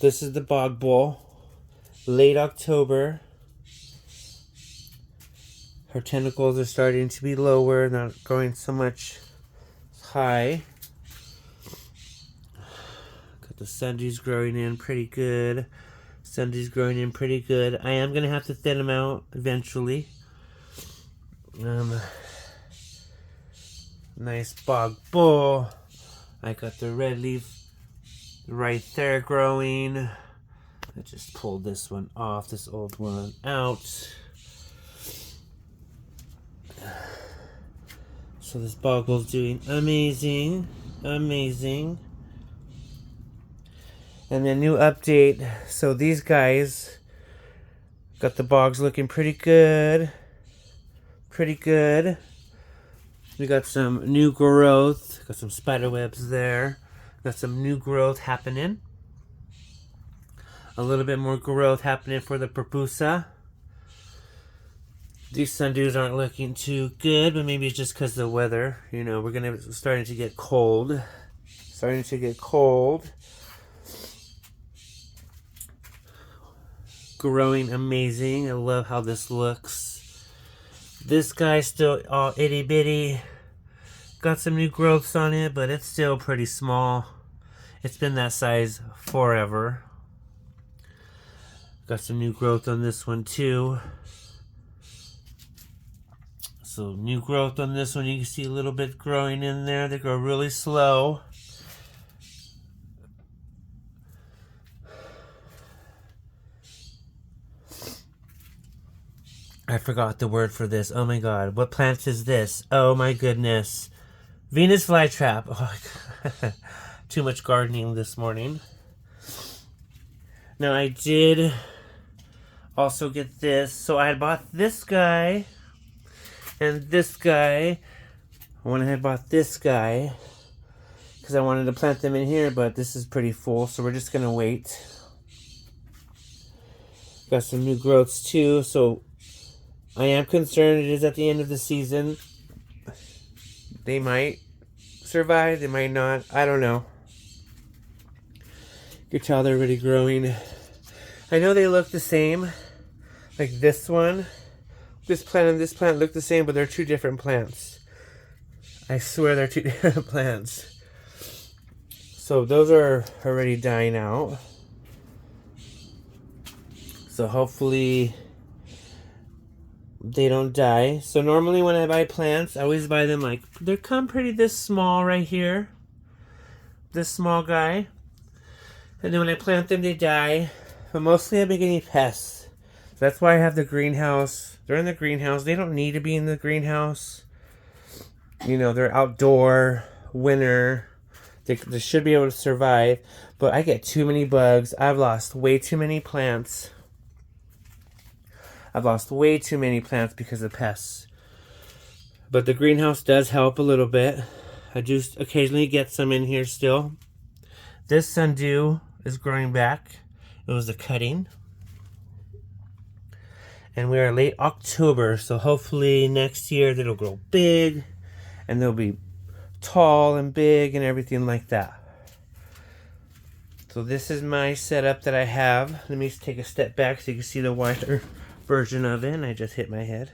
This is the bog bowl. Late October. Her tentacles are starting to be lower, not going so much high. Got the sundews growing in pretty good. Sundews growing in pretty good. I am going to have to thin them out eventually. Nice bog bowl. I got the red leaf right there growing. I just pulled this one off, this old one out. So this bog bowl's doing amazing. Amazing. And a new update. So these guys got the bogs looking pretty good. Pretty good. We got some new growth. Got some spider webs there. Got some new growth happening. A little bit more growth happening for the pupusa. These sundews aren't looking too good, but maybe it's just because of the weather. You know, we're starting to get cold. Starting to get cold. Growing amazing. I love how this looks. This guy's still all itty bitty. Got some new growths on it, but it's still pretty small. It's been that size forever. Got some new growth on this one too. So new growth on this one. You can see a little bit growing in there. They grow really slow. I forgot the word for this. Oh my god. What plant is this? Oh my goodness. Venus flytrap. Oh, too much gardening this morning. Now I did also get this. So I had bought this guy and this guy. When I had bought this guy, because I wanted to plant them in here, but this is pretty full, so we're just gonna wait. Got some new growths too, so I am concerned it is at the end of the season. They might survive, they might not. I don't know. You can tell they're already growing. I know they look the same. Like this one. This plant and this plant look the same, but they're two different plants. I swear they're two different plants. So those are already dying out. So hopefully they don't die. So normally when I buy plants, I always buy them like, they come pretty this small right here. This small guy. And then when I plant them, they die. But mostly I've been getting pests. So that's why I have the greenhouse. They're in the greenhouse. They don't need to be in the greenhouse. You know, they're outdoor, winter. They should be able to survive. But I get too many bugs. I've lost way too many plants. I've lost way too many plants because of pests. But the greenhouse does help a little bit. I do occasionally get some in here still. This sundew is growing back. It was a cutting. And we are late October, so hopefully next year it'll grow big. And they'll be tall and big and everything like that. So this is my setup that I have. Let me take a step back so you can see the wider version of it. And I just hit my head.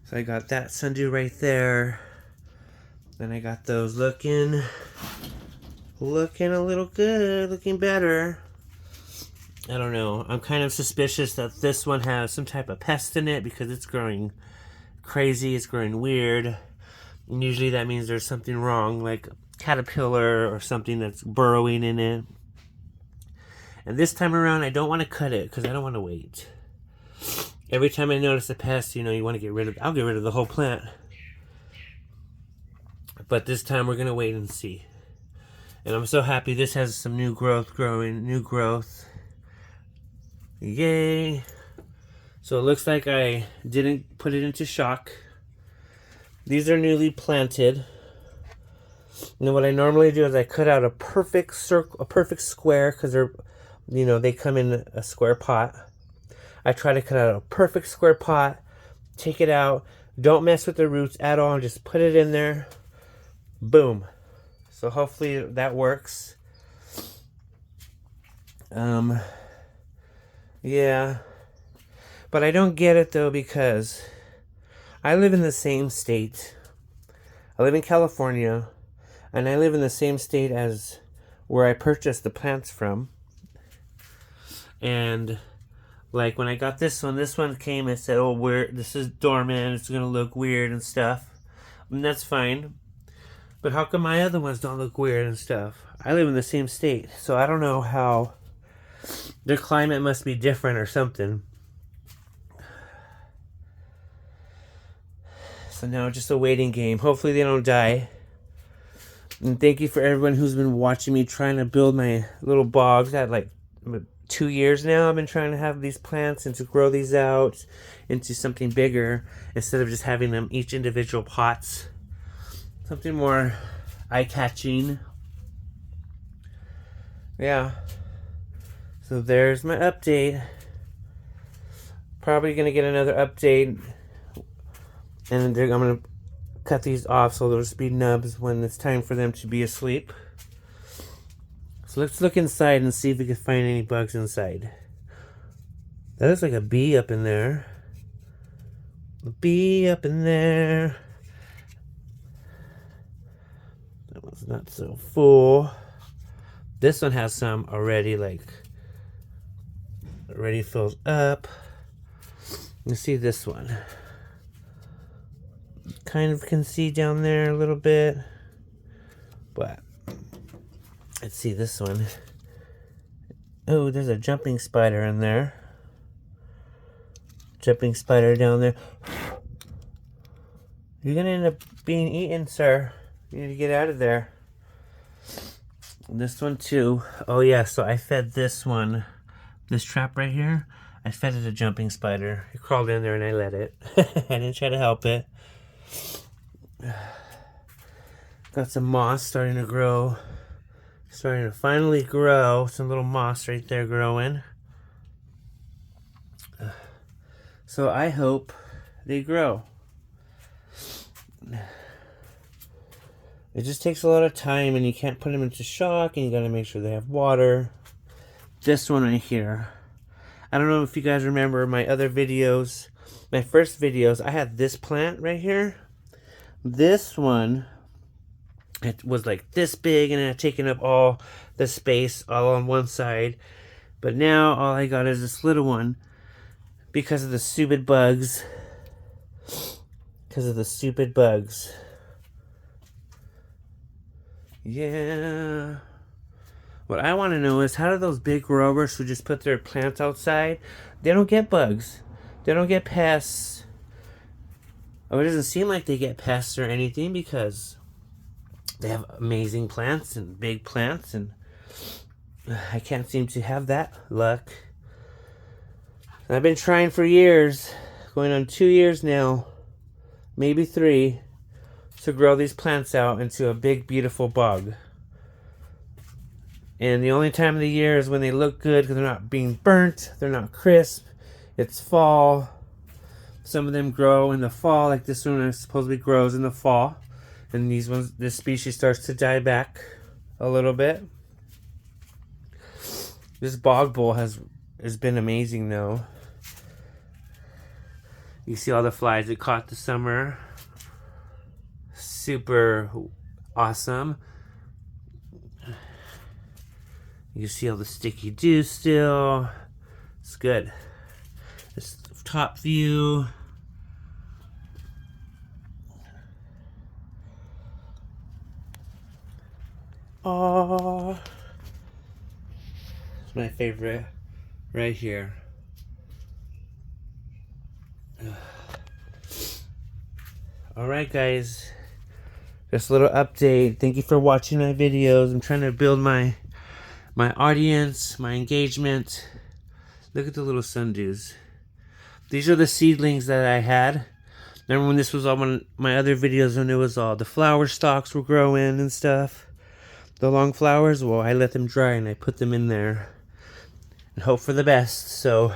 So I got that sundew right there. Then I got those looking a little good, looking better. I don't know. I'm kind of suspicious that this one has some type of pest in it because it's growing crazy. It's growing weird. And usually that means there's something wrong, like caterpillar or something that's burrowing in it. And this time around, I don't want to cut it because I don't want to wait. Every time I notice a pest, you know, you want to get rid of, I'll get rid of the whole plant. But this time we're going to wait and see. And I'm so happy this has some new growth growing, new growth. Yay. So it looks like I didn't put it into shock. These are newly planted. And what I normally do is I cut out a perfect circle, a perfect square, because they're, you know, they come in a square pot. I try to cut out a perfect square pot, take it out, don't mess with the roots at all, and just put it in there. Boom. So hopefully that works. Yeah. But I don't get it though, because I live in the same state. I live in California, and I live in the same state as where I purchased the plants from. And like when I got this one came and said, "Oh, this is dormant. It's gonna look weird and stuff," and that's fine. But how come my other ones don't look weird and stuff? I live in the same state, so I don't know how. Their climate must be different or something. So now just a waiting game. Hopefully they don't die. And thank you for everyone who's been watching me trying to build my little bogs. I had like 2 years now. I've been trying to have these plants and to grow these out into something bigger instead of just having them each individual pots. Something more eye-catching. Yeah. So there's my update. Probably going to get another update. And I'm going to cut these off so they'll just be nubs when it's time for them to be asleep. So let's look inside and see if we can find any bugs inside. That looks like a bee up in there. A bee up in there. That one's not so full. This one has some already, like, already filled up. Let's see this one. Kind of can see down there a little bit, but let's see this one. Oh, there's a jumping spider in there. Jumping spider down there. You're gonna end up being eaten, sir. You need to get out of there. This one too. Oh yeah, so I fed this one, this trap right here, I fed it a jumping spider. It crawled in there and I let it. I didn't try to help it. Got some moss starting to grow. Starting to finally grow. Some little moss right there growing. So I hope they grow. It just takes a lot of time, and you can't put them into shock, and you gotta make sure they have water. This one right here. I don't know if you guys remember my other videos. My first videos, I had this plant right here. This one, it was like this big, and it had taken up all the space all on one side. But now all I got is this little one because of the stupid bugs. Because of the stupid bugs. Yeah. What I want to know is, how do those big growers who just put their plants outside, they don't get bugs. They don't get pests. Oh, it doesn't seem like they get pests or anything because they have amazing plants and big plants, and I can't seem to have that luck. I've been trying for years, going on 2 years now, maybe 3, to grow these plants out into a big, beautiful bog. And the only time of the year is when they look good because they're not being burnt, they're not crisp, it's fall. Some of them grow in the fall, like this one supposedly grows in the fall. And these ones, this species starts to die back a little bit. This bog bowl has been amazing though. You see all the flies it caught this summer. Super awesome. You see all the sticky dew still. It's good. This top view. Oh, it's my favorite right here. Alright guys, just a little update. Thank you for watching my videos. I'm trying to build my audience, my engagement. Look at the little sundews. These are the seedlings that I had. Remember when this was all one of my other videos, when it was all the flower stalks were growing and stuff? The long flowers? Well, I let them dry and I put them in there and hope for the best. So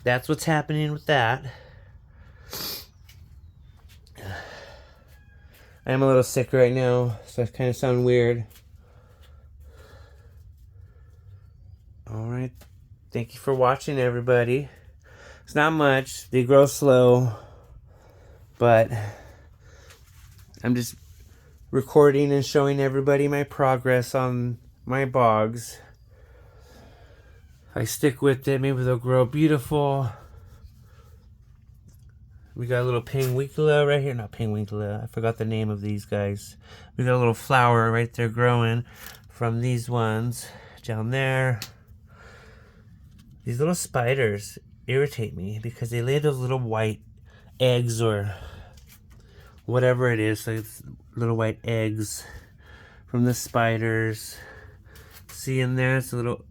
that's what's happening with that. I am a little sick right now, so I kind of sound weird. Thank you for watching, everybody. It's not much. They grow slow, but I'm just recording and showing everybody my progress on my bogs. If I stick with it, maybe they'll grow beautiful. We got a little penguicula right here. Not penguicula. I forgot the name of these guys. We got a little flower right there growing from these ones down there. These little spiders irritate me because they lay those little white eggs or whatever it is. So it's little white eggs from the spiders. See in there? It's a little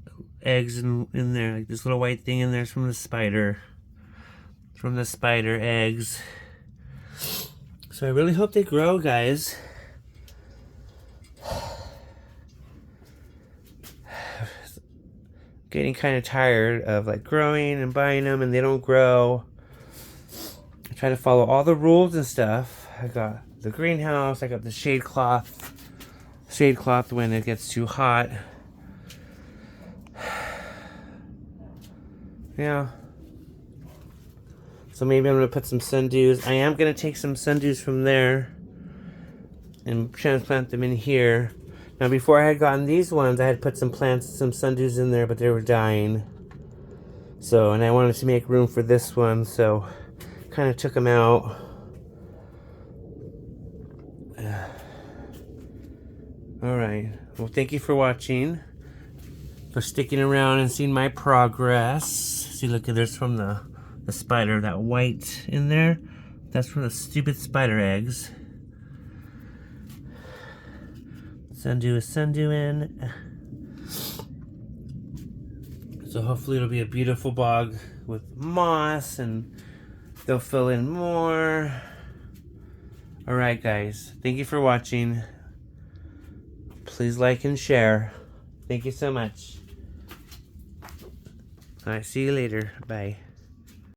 eggs in there. Like this little white thing in there is from the spider. From the spider eggs. So I really hope they grow, guys. Getting kind of tired of like growing and buying them and they don't grow. I try to follow all the rules and stuff. I got the greenhouse, I got the shade cloth when it gets too hot. Yeah. So maybe I'm going to put some sundews. I am going to take some sundews from there and transplant them in here. Now before I had gotten these ones, I had put some sundews in there, but they were dying. So, and I wanted to make room for this one, so kind of took them out. Alright, well thank you for watching. For sticking around and seeing my progress. See, look, there's from the spider, that white in there. That's from the stupid spider eggs. Sundew is sundewing. So hopefully it'll be a beautiful bog with moss and they'll fill in more. Alright guys, thank you for watching. Please like and share. Thank you so much. Alright, see you later. Bye.